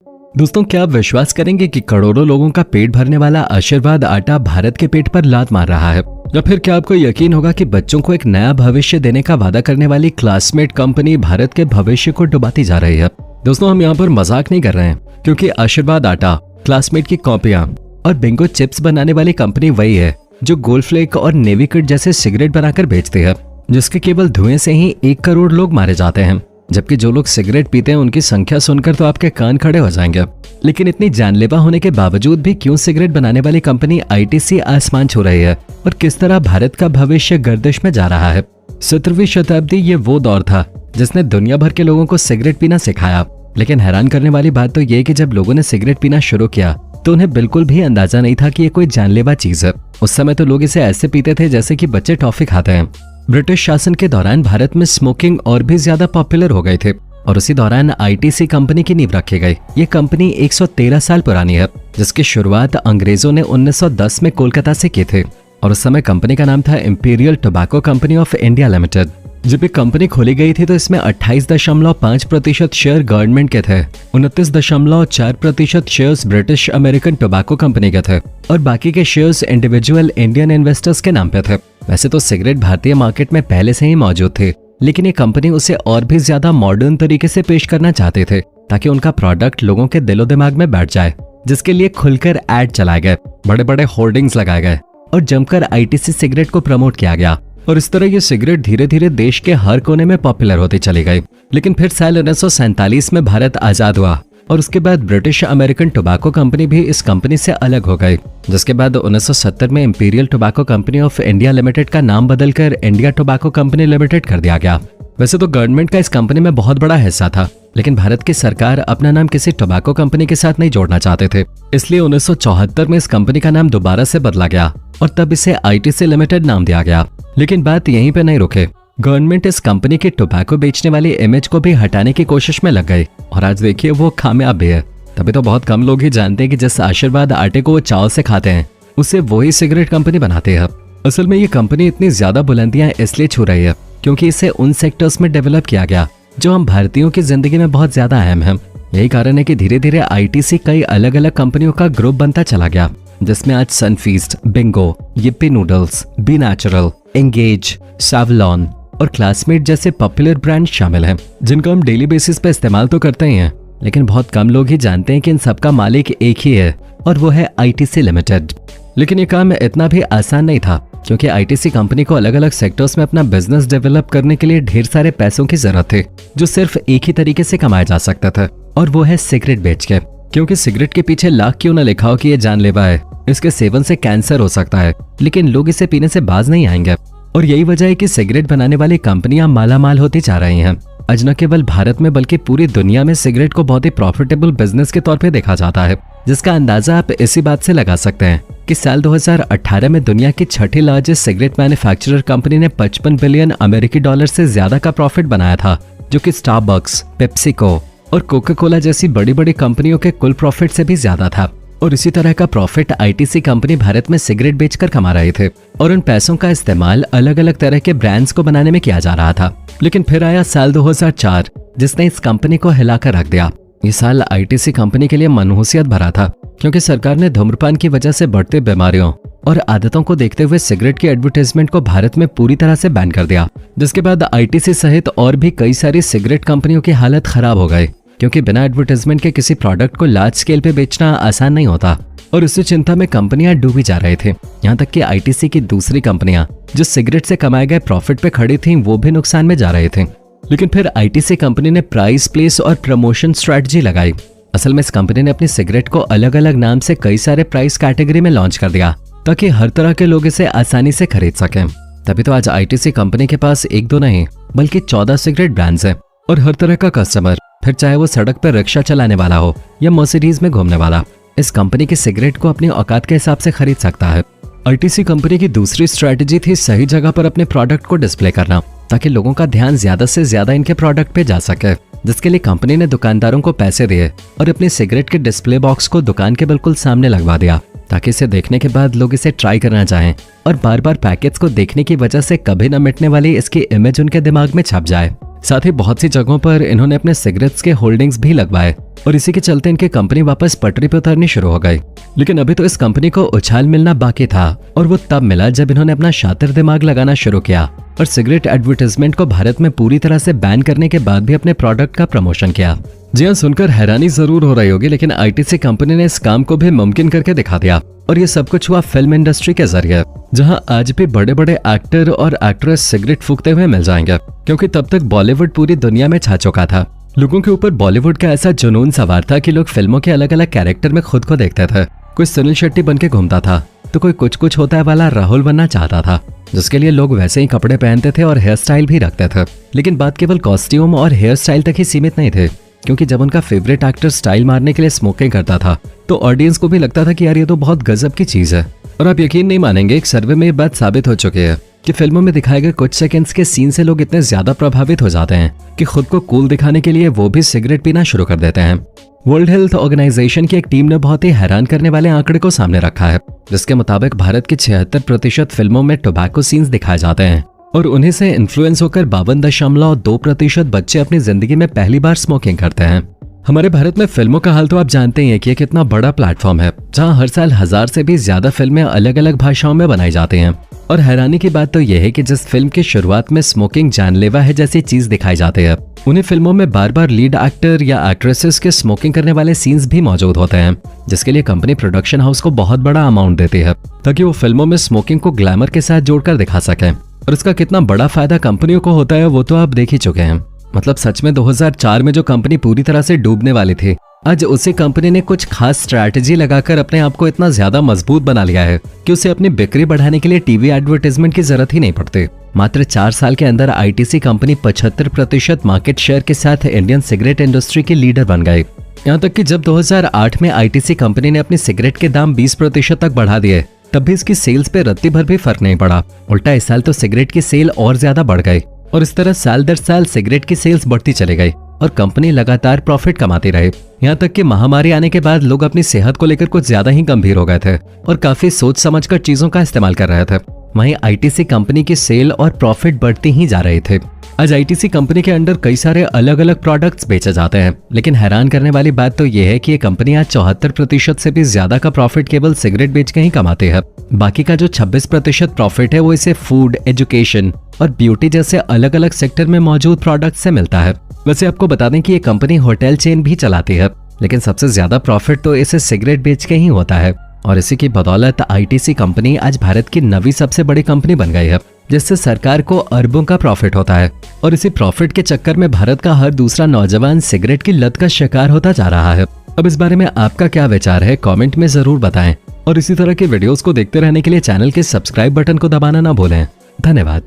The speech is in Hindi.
दोस्तों, क्या आप विश्वास करेंगे कि करोड़ों लोगों का पेट भरने वाला आशीर्वाद आटा भारत के पेट पर लात मार रहा है? या फिर क्या आपको यकीन होगा कि बच्चों को एक नया भविष्य देने का वादा करने वाली क्लासमेट कंपनी भारत के भविष्य को डुबाती जा रही है? दोस्तों, हम यहाँ पर मजाक नहीं कर रहे हैं, क्योंकि आशीर्वाद आटा, क्लासमेट की कॉपियां और बिंगो चिप्स बनाने वाली कंपनी वही है जो गोल्डफ्लेक और नेविकिड जैसे सिगरेट बनाकर बेचती है, जिसके केवल धुएं से ही 1 करोड़ लोग मारे जाते हैं। जबकि जो लोग सिगरेट पीते हैं उनकी संख्या सुनकर तो आपके कान खड़े हो जाएंगे। लेकिन इतनी जानलेवा होने के बावजूद भी क्यों सिगरेट बनाने वाली कंपनी आईटीसी आसमान छू रही है और किस तरह भारत का भविष्य गर्दिश में जा रहा है? 17वीं शताब्दी ये वो दौर था जिसने दुनिया भर के लोगों को सिगरेट पीना सिखाया। लेकिन हैरान करने वाली बात तो ये कि जब लोगों ने सिगरेट पीना शुरू किया तो उन्हें बिल्कुल भी अंदाजा नहीं था कि ये कोई जानलेवा चीज है। उस समय तो लोग इसे ऐसे पीते थे जैसे कि बच्चे टॉफी खाते हैं। ब्रिटिश शासन के दौरान भारत में स्मोकिंग और भी ज्यादा पॉपुलर हो गए थे और उसी दौरान आईटीसी कंपनी की नींव रखी गई। ये कंपनी 113 साल पुरानी है, जिसकी शुरुआत अंग्रेजों ने 1910 में कोलकाता से की थी और उस समय कंपनी का नाम था imperial tobacco company of India limited. जब ये कंपनी खोली गई थी तो इसमें 28.5% शेयर गवर्नमेंट के थे, 29.4% shares British American tobacco company के थे और बाकी के शेयर्स इंडिविजुअल इंडियन इन्वेस्टर्स के नाम पे थे। वैसे तो सिगरेट भारतीय मार्केट में पहले से ही मौजूद थे, लेकिन ये कंपनी उसे और भी ज्यादा मॉडर्न तरीके से पेश करना चाहते थे ताकि उनका प्रोडक्ट लोगों के दिलो दिमाग में बैठ जाए, जिसके लिए खुलकर एड चलाए गए, बड़े बड़े होर्डिंग्स लगाए गए और जमकर आईटीसी सिगरेट को प्रमोट किया गया। और इस तरह ये सिगरेट धीरे धीरे देश के हर कोने में पॉपुलर होती चली गई। लेकिन फिर साल 1947 में भारत आजाद हुआ और उसके बाद ब्रिटिश अमेरिकन टोबैको कंपनी भी इस कंपनी से अलग हो गई, जिसके बाद 1970 में imperial tobacco company of India limited का नाम बदलकर इंडिया टोबैको कंपनी लिमिटेड कर दिया गया। वैसे तो गवर्नमेंट का इस कंपनी में बहुत बड़ा हिस्सा था, लेकिन भारत की सरकार अपना नाम किसी टोबैको कंपनी के साथ नहीं जोड़ना चाहते थे, इसलिए 1974 में इस कंपनी का नाम दोबारा से बदला गया और तब इसे आईटीसी लिमिटेड नाम दिया गया। लेकिन बात यहीं पे नहीं रुके। गवर्नमेंट इस कंपनी के टोबैको बेचने वाली इमेज को भी हटाने की कोशिश में लग गई और आज देखिए वो कामयाब भी है। तभी तो बहुत कम लोग ही जानते हैं कि जिस आशीर्वाद आटे को वो चाव से खाते हैं उसे वही सिगरेट कंपनी बनाती है। असल में ये कंपनी इतनी ज्यादा बुलंदियां इसलिए छू रही है क्योंकि इसे उन सेक्टर्स में डेवलप किया गया जो हम भारतीयों की जिंदगी में बहुत ज्यादा अहम है। यही कारण है कि धीरे धीरे आईटीसी कई अलग अलग कंपनियों का ग्रुप बनता चला गया, जिसमें आज Sunfeast, Bingo, Yippee noodles, B Natural, Engage, Savlon और क्लासमेट जैसे पॉपुलर ब्रांड शामिल हैं, जिनको हम डेली बेसिस पे इस्तेमाल तो करते ही हैं, लेकिन बहुत कम लोग ही जानते हैं कि इन सबका मालिक एक ही है और वो है आईटीसी लिमिटेड। लेकिन ये काम इतना भी आसान नहीं था, क्योंकि आईटीसी कंपनी को अलग अलग सेक्टर्स में अपना बिजनेस डेवलप करने के लिए ढेर सारे पैसों की जरूरत थी, जो सिर्फ एक ही तरीके से कमाया जा सकता था, और वो है सिगरेट बेच के। क्योंकि सिगरेट के पीछे लाख क्यों न लिखा हो कि ये जानलेवा है, इसके सेवन से कैंसर हो सकता है, लेकिन लोग इसे पीने से बाज नहीं आएंगे। और यही वजह है कि सिगरेट बनाने वाली कंपनियां मालामाल होती जा रही हैं। आज न केवल भारत में बल्कि पूरी दुनिया में सिगरेट को बहुत ही प्रॉफिटेबल बिजनेस के तौर पे देखा जाता है, जिसका अंदाजा आप इसी बात से लगा सकते हैं कि साल 2018 में दुनिया की 6ठी लार्जेस्ट सिगरेट मैन्युफैक्चरर कंपनी ने 55 बिलियन अमेरिकी डॉलर से ज्यादा का प्रॉफिट बनाया था, जो कि स्टारबक्स, पेप्सिको और कोका कोला जैसी बड़ी बड़ी कंपनियों के कुल प्रॉफिट से भी ज्यादा था। और इसी तरह का प्रॉफिट आईटीसी कंपनी भारत में सिगरेट बेचकर कमा रहे थे और उन पैसों का इस्तेमाल अलग अलग तरह के ब्रांड्स को बनाने में किया जा रहा था। लेकिन फिर आया साल 2004, जिसने इस कंपनी को हिलाकर रख दिया। ये साल आईटीसी कंपनी के लिए मनहूसियत भरा था, क्योंकि सरकार ने धूम्रपान की वजह से बढ़ते बीमारियों और आदतों को देखते हुए सिगरेट की एडवर्टाइजमेंट को भारत में पूरी तरह से बैन कर दिया, जिसके बाद आईटीसी सहित और भी कई सारी सिगरेट कंपनियों की हालत खराब हो गई, क्योंकि बिना एडवर्टाइजमेंट के किसी प्रोडक्ट को लार्ज स्केल पे बेचना आसान नहीं होता। और इसी चिंता में कंपनियां डूबी जा रहे थे। यहाँ तक कि आईटीसी की दूसरी कंपनियां जो सिगरेट से कमाए गए प्रॉफिट पे खड़ी थीं, वो भी नुकसान में जा रहे थे। लेकिन फिर आईटीसी कंपनी ने प्राइस, प्लेस और प्रमोशन स्ट्रेटजी लगाई। असल में इस कंपनी ने अपनी सिगरेट को अलग अलग नाम से कई सारे प्राइस कैटेगरी में लॉन्च कर दिया, ताकि हर तरह के लोग इसे आसानी से खरीद सकें। तभी तो आज आईटीसी कंपनी के पास एक दो नहीं बल्कि 14 सिगरेट ब्रांड्स हैं और हर तरह का कस्टमर, फिर चाहे वो सड़क पर रिक्शा चलाने वाला हो या मर्सिडीज में घूमने वाला, इस कंपनी की सिगरेट को अपनी औकात के हिसाब से खरीद सकता है। आईटीसी कंपनी की दूसरी स्ट्रेटजी थी सही जगह पर अपने प्रोडक्ट को डिस्प्ले करना, ताकि लोगों का ध्यान ज्यादा से ज्यादा इनके प्रोडक्ट पे जा सके, जिसके लिए कंपनी ने दुकानदारों को पैसे दिए और अपनी सिगरेट के डिस्प्ले बॉक्स को दुकान के बिल्कुल सामने लगवा दिया। ताकि इसे देखने के बाद लोग इसे ट्राई करना चाहें और बार बार पैकेट्स को देखने की वजह से कभी न मिटने वाली इसकी इमेज उनके दिमाग में छप जाए। साथ ही बहुत सी जगहों पर इन्होंने अपने सिगरेट्स के होल्डिंग्स भी लगवाए और इसी के चलते इनकी कंपनी वापस पटरी पर उतरनी शुरू हो गई। लेकिन अभी तो इस कंपनी को उछाल मिलना बाकी था और वो तब मिला जब इन्होंने अपना शातिर दिमाग लगाना शुरू किया और सिगरेट एडवर्टाइजमेंट को भारत में पूरी तरह से बैन करने के बाद भी अपने प्रोडक्ट का प्रमोशन किया। जी हाँ, सुनकर हैरानी जरूर हो रही होगी, लेकिन आईटीसी कंपनी ने इस काम को भी मुमकिन करके दिखा दिया और ये सब कुछ हुआ फिल्म इंडस्ट्री के जरिए, जहां आज भी बड़े बड़े एक्टर और एक्ट्रेस सिगरेट फूकते हुए मिल जाएंगे, क्योंकि तब तक बॉलीवुड पूरी दुनिया में छा चुका था। लोगों के ऊपर बॉलीवुड का ऐसा जुनून सवार था कि लोग फिल्मों के अलग अलग कैरेक्टर में खुद को देखते थे। कोई सुनील शेट्टी बन के घूमता था तो कोई कुछ कुछ होता है वाला राहुल बनना चाहता था, जिसके लिए लोग वैसे ही कपड़े पहनते थे और हेयर स्टाइल भी रखते थे। लेकिन बात केवल कॉस्ट्यूम और हेयर स्टाइल तक ही सीमित नहीं थे, क्योंकि जब उनका फेवरेट एक्टर स्टाइल मारने के लिए स्मोकिंग करता था तो ऑडियंस को भी लगता था कि यार ये तो बहुत गजब की चीज है। और आप यकीन नहीं मानेंगे, एक सर्वे में ये बात साबित हो चुकी है कि फिल्मों में दिखाए गए कुछ सेकंड्स के सीन से लोग इतने ज्यादा प्रभावित हो जाते हैं कि खुद को कूल दिखाने के लिए वो भी सिगरेट पीना शुरू कर देते हैं। वर्ल्ड हेल्थ ऑर्गेनाइजेशन की एक टीम ने बहुत ही हैरान करने वाले आंकड़े को सामने रखा है, जिसके मुताबिक भारत की 76% फिल्मों में टोबैको सीन्स दिखाए जाते हैं और उन्हीं से इन्फ्लुएंस होकर 52.2% बच्चे अपनी जिंदगी में पहली बार स्मोकिंग करते हैं। हमारे भारत में फिल्मों का हाल तो आप जानते ही हैं कि ये कितना बड़ा प्लेटफॉर्म है, जहां हर साल 1000 से भी ज्यादा फिल्में अलग अलग भाषाओं में बनाई जाती हैं। और हैरानी की बात तो यह है कि जिस फिल्म की शुरुआत में स्मोकिंग जानलेवा है जैसी चीज दिखाई जाती है, उन्हीं फिल्मों में बार बार लीड एक्टर या एक्ट्रेसेस के स्मोकिंग करने वाले सीन्स भी मौजूद होते हैं, जिसके लिए कंपनी प्रोडक्शन हाउस को बहुत बड़ा अमाउंट देती है ताकि वो फिल्मों में स्मोकिंग को ग्लैमर के साथ जोड़कर दिखा सकें। और इसका कितना बड़ा फायदा कंपनियों को होता है वो तो आप देख ही चुके हैं। मतलब सच में 2004 में जो कंपनी पूरी तरह से डूबने वाली थी, आज उसी कंपनी ने कुछ खास स्ट्रैटेजी लगाकर अपने आप को इतना ज्यादा मजबूत बना लिया है कि उसे अपनी बिक्री बढ़ाने के लिए टीवी एडवर्टाइजमेंट की जरूरत ही नहीं पड़ती। मात्र 4 साल के अंदर आईटीसी कंपनी 75% मार्केट शेयर के साथ इंडियन सिगरेट इंडस्ट्री के लीडर बन गए। यहाँ तक कि जब 2008 में आईटीसी कंपनी ने अपनी सिगरेट के दाम 20% तक बढ़ा दिए, तब भी इसकी सेल्स पे रत्ती भर भी फर्क नहीं पड़ा। उल्टा इस साल तो सिगरेट की सेल और ज्यादा बढ़ गई और इस तरह साल दर साल सिगरेट की सेल्स बढ़ती चली गई और कंपनी लगातार प्रॉफिट कमाती रही। यहाँ तक कि महामारी आने के बाद लोग अपनी सेहत को लेकर कुछ ज्यादा ही गंभीर हो गए थे और काफी सोच समझकर चीजों का इस्तेमाल कर रहे थे। वहीं आईटीसी कंपनी की सेल और प्रॉफिट बढ़ती ही जा रहे थे। आज आईटीसी कंपनी के अंडर कई सारे अलग अलग प्रोडक्ट्स बेचे जाते हैं, लेकिन हैरान करने वाली बात तो यह है कि ये कंपनी आज 74% से भी ज्यादा का प्रॉफिट केवल सिगरेट बेच के ही कमाती है। बाकी का जो 26% प्रॉफिट है वो इसे फूड, एजुकेशन और ब्यूटी जैसे अलग अलग सेक्टर में मौजूद प्रोडक्ट से मिलता है। वैसे आपको बता दें कि ये कंपनी होटल चेन भी चलाती है, लेकिन सबसे ज्यादा प्रॉफिट तो इसे सिगरेट बेच के ही होता है और इसी की बदौलत आईटीसी कंपनी आज भारत की 9वीं सबसे बड़ी कंपनी बन गई है, जिससे सरकार को अरबों का प्रॉफिट होता है। और इसी प्रॉफिट के चक्कर में भारत का हर दूसरा नौजवान सिगरेट की लत का शिकार होता जा रहा है। अब इस बारे में आपका क्या विचार है, कमेंट में जरूर बताएं और इसी तरह के वीडियोस को देखते रहने के लिए चैनल के सब्सक्राइब बटन को दबाना ना भूलें। धन्यवाद।